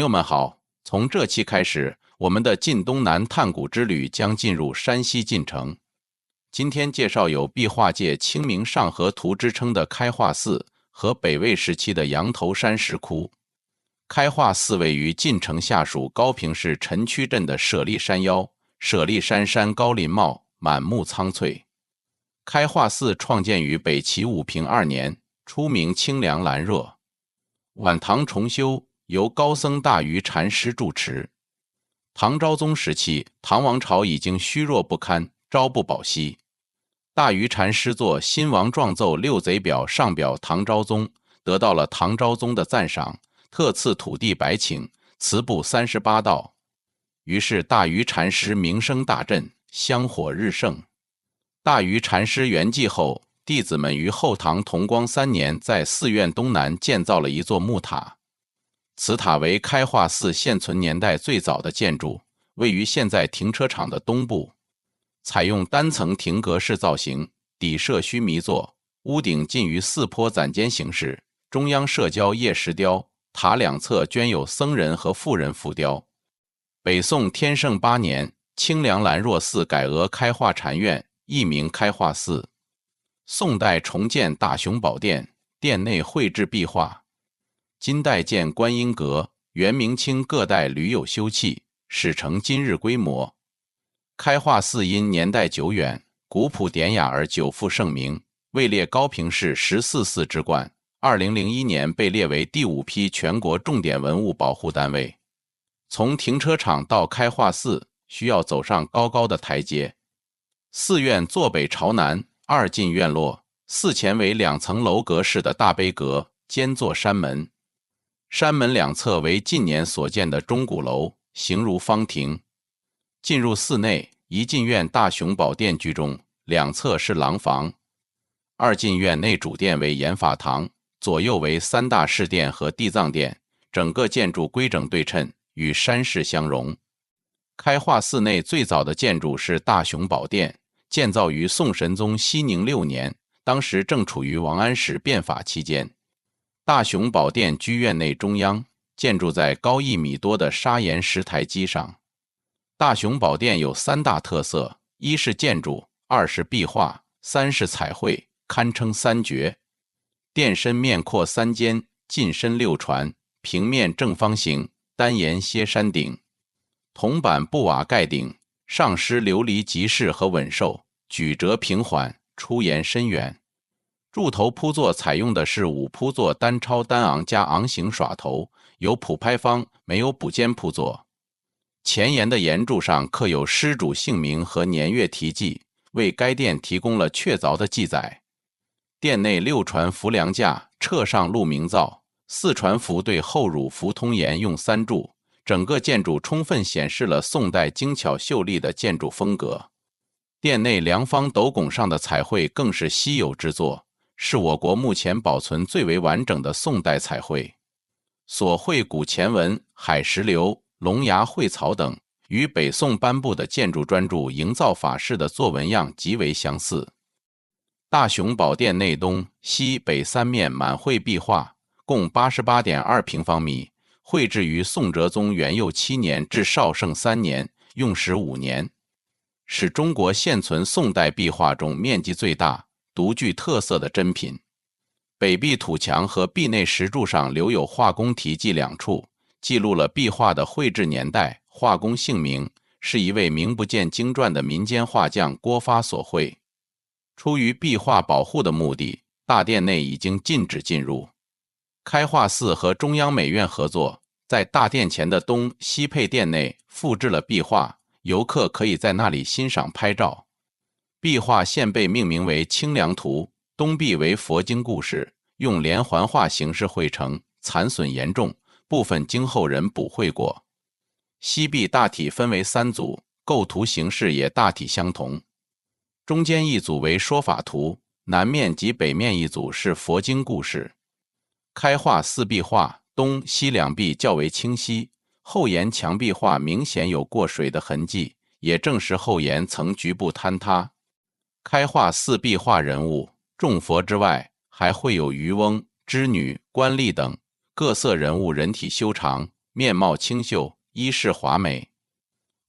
友们好，从这期开始，我们的晋东南探古之旅将进入山西晋城。今天介绍有壁画界清明上河图之称的开化寺和北魏时期的羊头山石窟。开化寺位于晋城下属高平市陈曲镇的舍利山腰，舍利山山高林茂，满目苍翠。开化寺创建于北齐武平2年，初名清凉兰若。晚唐重修，由高僧大愚禅师住持。唐昭宗时期，唐王朝已经虚弱不堪，朝不保夕。大愚禅师作《新王状奏六贼表》上表唐昭宗，得到了唐昭宗的赞赏，特赐土地100顷，祠布38道。于是大愚禅师名声大振，香火日盛。大愚禅师圆寂后，弟子们于后唐同光3年在寺院东南建造了一座木塔。此塔为开化寺现存年代最早的建筑，位于现在停车场的东部，采用单层亭阁式造型，底设须弥座，屋顶近于4坡攒尖形式，中央设交叶石雕，塔两侧镌有僧人和妇人浮雕。北宋天圣8年，清凉兰若寺改额开化禅院，易名开化寺。宋代重建大雄宝殿，殿内绘制壁画。金代建观音阁，元明清各代屡有修葺，始成今日规模。开化寺因年代久远，古朴典雅而久负盛名，位列高平市14寺之冠，2001年被列为第5批全国重点文物保护单位。从停车场到开化寺，需要走上高高的台阶。寺院坐北朝南，2进院落，寺前为2层楼阁式的大碑阁，兼作山门。山门两侧为近年所建的钟鼓楼，形如方亭。进入寺内，一进院大雄宝殿居中，两侧是廊房。2进院内主殿为严法堂，左右为3大侍殿和地藏殿，整个建筑规整对称，与山势相融。开化寺内最早的建筑是大雄宝殿，建造于宋神宗熙宁6年，当时正处于王安石变法期间。大雄宝殿居院内中央，建筑在高1米多的砂岩石台基上。大雄宝殿有3大特色：一是建筑，2是壁画，3是彩绘，堪称3绝。殿身面阔3间，进深6船，平面正方形，单檐歇山顶，铜板布瓦盖顶，上施琉璃集饰和稳寿，举折平缓，出檐深远。柱头铺座采用的是5铺座单超单昂加昂形耍头，有普拍方，没有补间铺座。前檐的檐柱上刻有施主姓名和年月题记，为该殿提供了确凿的记载。殿内6船浮梁架，掣上露明灶，4船浮对后乳浮通檐用3柱，整个建筑充分显示了宋代精巧秀丽的建筑风格。殿内梁方斗拱上的彩绘更是稀有之作，是我国目前保存最为完整的宋代彩绘。所绘古前文、海石流、龙牙蕙草等，与北宋颁布的建筑专著《营造法式》的作文样极为相似。大雄宝殿内东西北3面满绘壁画，共88.2平方米，绘制于宋哲宗元佑7年至绍圣3年，用时5年，是中国现存宋代壁画中面积最大、独具特色的珍品。北壁土墙和壁内石柱上留有画工题记2处，记录了壁画的绘制年代、画工姓名，是一位名不见经传的民间画匠郭发所绘。出于壁画保护的目的，大殿内已经禁止进入。开化寺和中央美院合作，在大殿前的东西配殿内复制了壁画，游客可以在那里欣赏拍照。壁画现被命名为清凉图，东壁为佛经故事，用连环画形式绘成，残损严重，部分经后人补绘过。西壁大体分为3组，构图形式也大体相同。中间一组为说法图，南面及北面一组是佛经故事。开化寺壁画东西2壁较为清晰，后檐墙壁画明显有过水的痕迹，也证实后檐曾局部坍塌。开化寺壁画人物，众佛之外，还会有渔翁、织女、官吏等各色人物人体修长，面貌清秀，衣饰华美。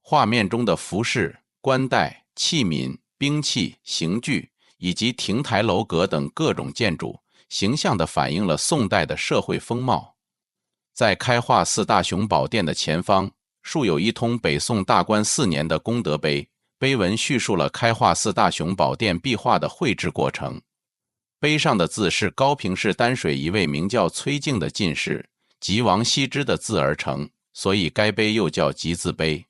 画面中的服饰、冠带、器皿、兵器、刑具以及亭台楼阁等各种建筑，形象地反映了宋代的社会风貌。在开化寺大雄宝殿的前方，竖有一通北宋大观4年的功德碑，碑文叙述了开化寺大雄宝殿壁画的绘制过程。碑上的字是高平市丹水一位名叫崔敬的进士及王羲之的字而成，所以该碑又叫集字碑。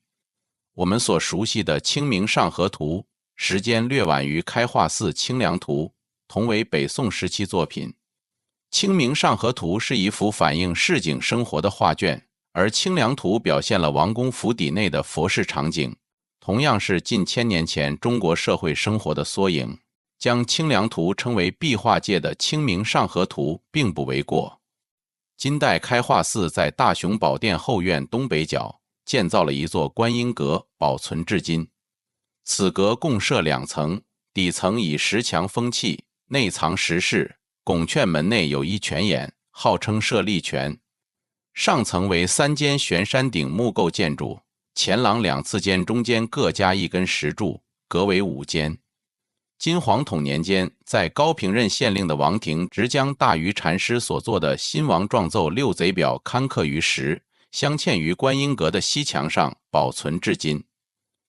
我们所熟悉的《清明上河图》，时间略晚于开化寺清凉图，同为北宋时期作品。《清明上河图》是一幅反映市井生活的画卷，而清凉图表现了王公府邸内的佛事场景，同样是近1000年前中国社会生活的缩影。将清凉图称为壁画界的清明上河图并不为过。金代开化寺在大雄宝殿后院东北角建造了一座观音阁，保存至今。此阁共设2层，底层以石墙封砌，内藏石室，拱券门内有一泉眼，号称舍利泉。上层为3间悬山顶木构建筑，前廊2次间中间各加1根石柱，阁为5间。金黄统年间，在高平任县令的王庭直将大愚禅师所作的新王状奏6贼表刊刻于石，镶嵌于观音阁的西墙上，保存至今。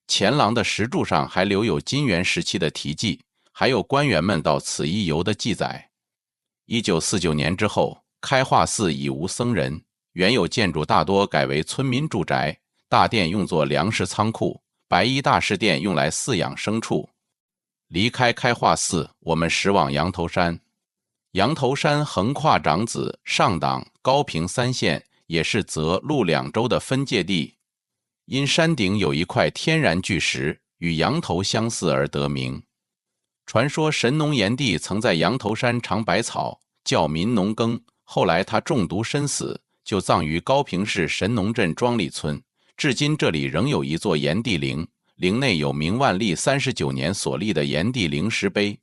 前廊的石柱上还留有金元时期的题记，还有官员们到此一游的记载。1949年之后，开化寺已无僧人，原有建筑大多改为村民住宅，大殿用作粮食仓库，白衣大士殿用来饲养牲畜。离开开化寺，我们驶往羊头山。羊头山横跨长子、上党、高平3县，也是泽陆2州的分界地。因山顶有一块天然巨石，与羊头相似而得名。传说神农炎帝曾在羊头山尝百草，教民农耕，后来他中毒身死，就葬于高平市神农镇庄里村。至今这里仍有一座炎帝陵，陵内有明万历39年所立的炎帝陵石碑。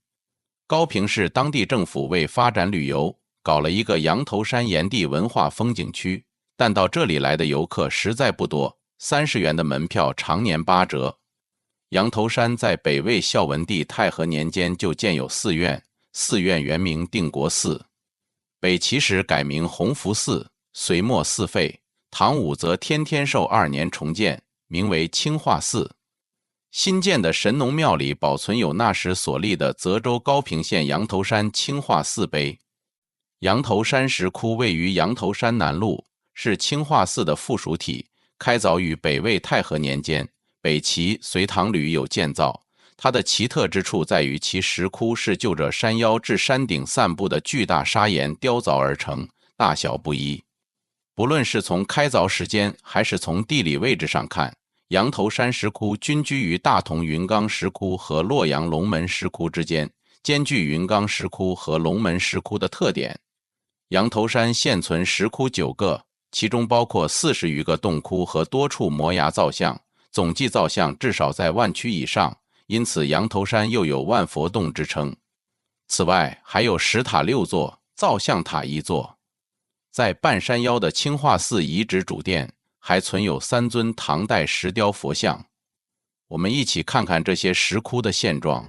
高平市当地政府为发展旅游，搞了一个羊头山炎帝文化风景区，但到这里来的游客实在不多，30元的门票常年8折。羊头山在北魏孝文帝太和年间就建有寺院，寺院原名定国寺，北齐时改名弘福寺，隋末寺废，唐武则天天寿2年重建，名为清化寺。新建的神农庙里保存有那时所立的泽州高平县羊头山清化寺碑。羊头山石窟位于羊头山南麓，是清化寺的附属体，开凿于北魏太和年间，北齐、隋唐屡有建造。它的奇特之处在于其石窟是就着山腰至山顶散布的巨大砂岩雕凿而成，大小不一。不论是从开凿时间还是从地理位置上看，羊头山石窟均居于大同云冈石窟和洛阳龙门石窟之间，兼具云冈石窟和龙门石窟的特点。羊头山现存石窟9个，其中包括40余个洞窟和多处摩崖造像，总计造像至少在10000躯以上，因此羊头山又有万佛洞之称。此外，还有石塔6座，造像塔1座。在半山腰的清化寺遗址主殿，还存有3尊唐代石雕佛像。我们一起看看这些石窟的现状。